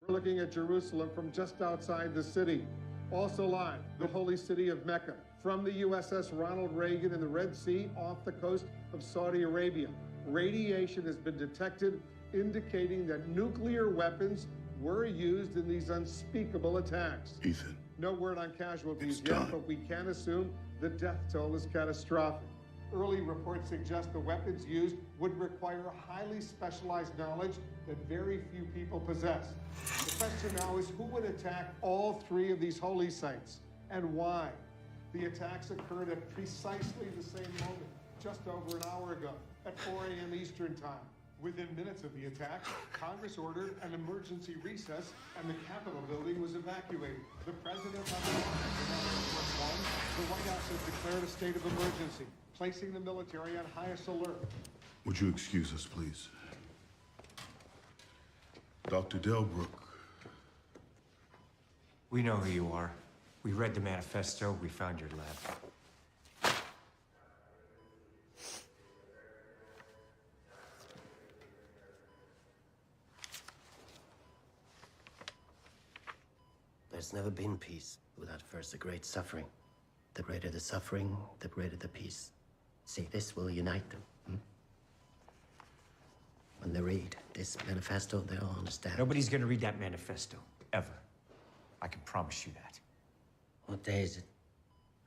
looking at Jerusalem from just outside the city. Also live, the holy city of Mecca, from the USS Ronald Reagan in the Red Sea off the coast of Saudi Arabia. Radiation has been detected, indicating that nuclear weapons were used in these unspeakable attacks. Ethan. No word on casualties yet, but we can assume the death toll is catastrophic. Early reports suggest the weapons used would require highly specialized knowledge that very few people possess. The question now is, who would attack all three of these holy sites, and why? The attacks occurred at precisely the same moment, just over an hour ago, at 4 a.m. Eastern Time. Within minutes of the attack, Congress ordered an emergency recess and the Capitol building was evacuated. The president of the White House has declared a state of emergency, placing the military on highest alert. Would you excuse us, please? Dr. Delbrook. We know who you are. We read the manifesto, we found your lab. There's never been peace without first a great suffering. The greater the suffering, the greater the peace. See, this will unite them. When they read this manifesto, they'll understand. Nobody's gonna read that manifesto, ever. I can promise you that. What day is it?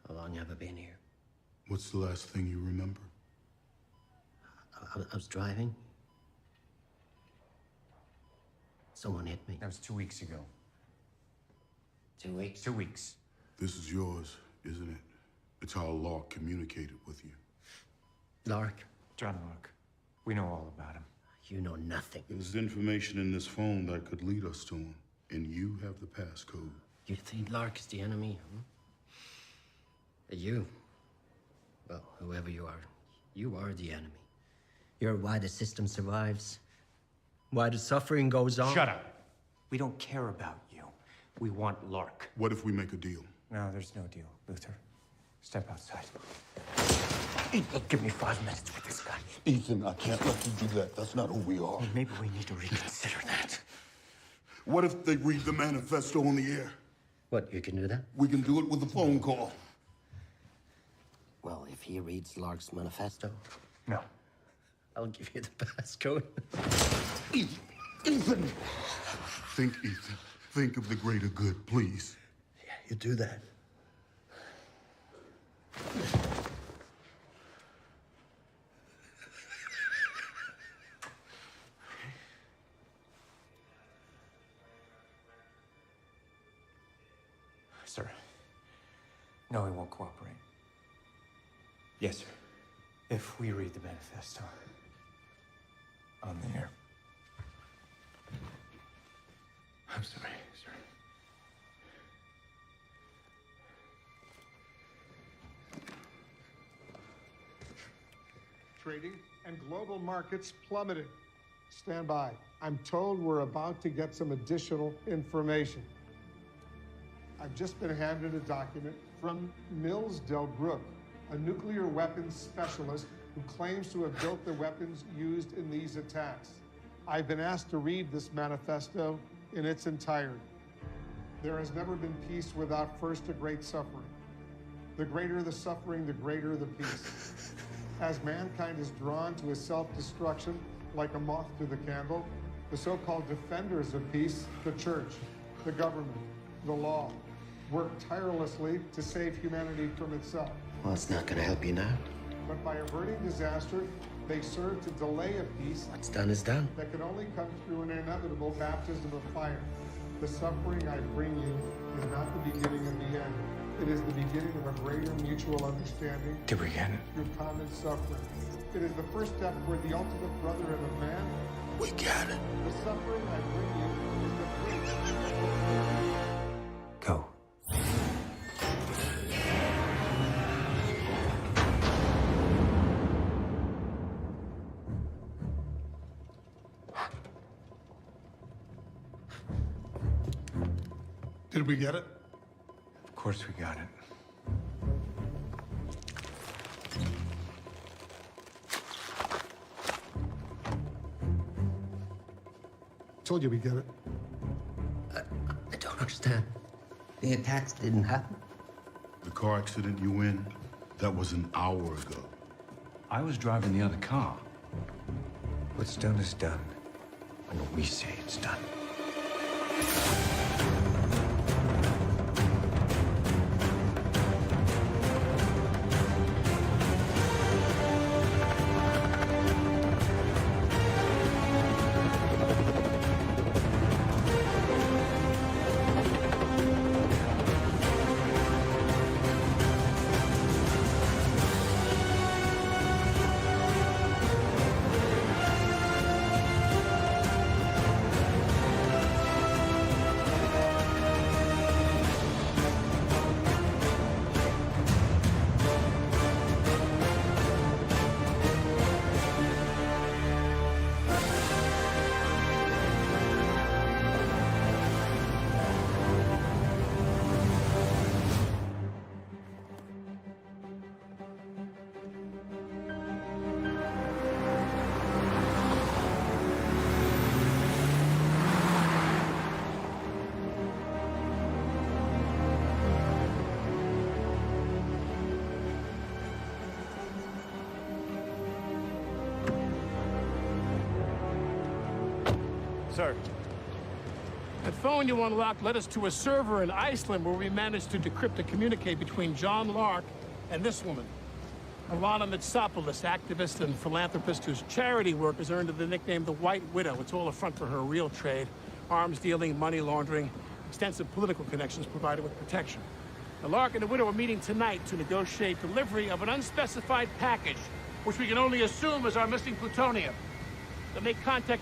How long have I been here? What's the last thing you remember? I was driving. Someone hit me. That was 2 weeks ago. 2 weeks? 2 weeks. This is yours, isn't it? It's how Lark communicated with you. Lark? John Lark. We know all about him. You know nothing. There's information in this phone that could lead us to him, and you have the passcode. You think Lark is the enemy, You? Well, whoever you are the enemy. You're why the system survives. Why the suffering goes on. Shut up. We don't care about you. We want Lark. What if we make a deal? No, there's no deal. Luther, step outside. Ethan, give me 5 minutes with this guy. Ethan, I can't let you do that. That's not who we are. Maybe we need to reconsider that. What if they read the manifesto on the air? What, you can do that? We can do it with a phone call. Well, if he reads Lark's manifesto, No. I'll give you the passcode. Ethan! Think, Ethan. Think of the greater good, please. Yeah, you do that. Sir. No, he won't cooperate. Yes, sir. If we read the manifesto on the air. I'm sorry, sir. Trading and global markets plummeted. Stand by. I'm told we're about to get some additional information. I've just been handed a document from Mills Delbrook, a nuclear weapons specialist who claims to have built the weapons used in these attacks. I've been asked to read this manifesto in its entirety. There has never been peace without first a great suffering. The greater the suffering, the greater the peace. As mankind is drawn to a self-destruction like a moth to the candle, the so-called defenders of peace, the church, the government, the law, work tirelessly to save humanity from itself. Well, it's not gonna help you now. But by averting disaster, they serve to delay a peace What's done is done. that can only come through an inevitable baptism of fire. The suffering I bring you is not the beginning of the end. It is the beginning of a greater mutual understanding Did we get it? through common suffering. It is the first step toward the ultimate brotherhood of man. We got it. The suffering I bring you is the fruit. Go. Did we get it? Of course we got it. Told you we'd get it. understand. The attacks didn't happen. The car accident you in, that was an hour ago. I was driving the other car. What's done is done. And what we say it's done. Sir. That phone you unlocked led us to a server in Iceland where we managed to decrypt and communicate between John Lark and this woman. Alana Mitsopoulos, activist and philanthropist whose charity work has earned her the nickname the White Widow. It's all a front for her real trade. Arms dealing, money laundering, extensive political connections provided with protection. The Lark and the Widow are meeting tonight to negotiate delivery of an unspecified package, which we can only assume is our missing plutonium. They'll make contact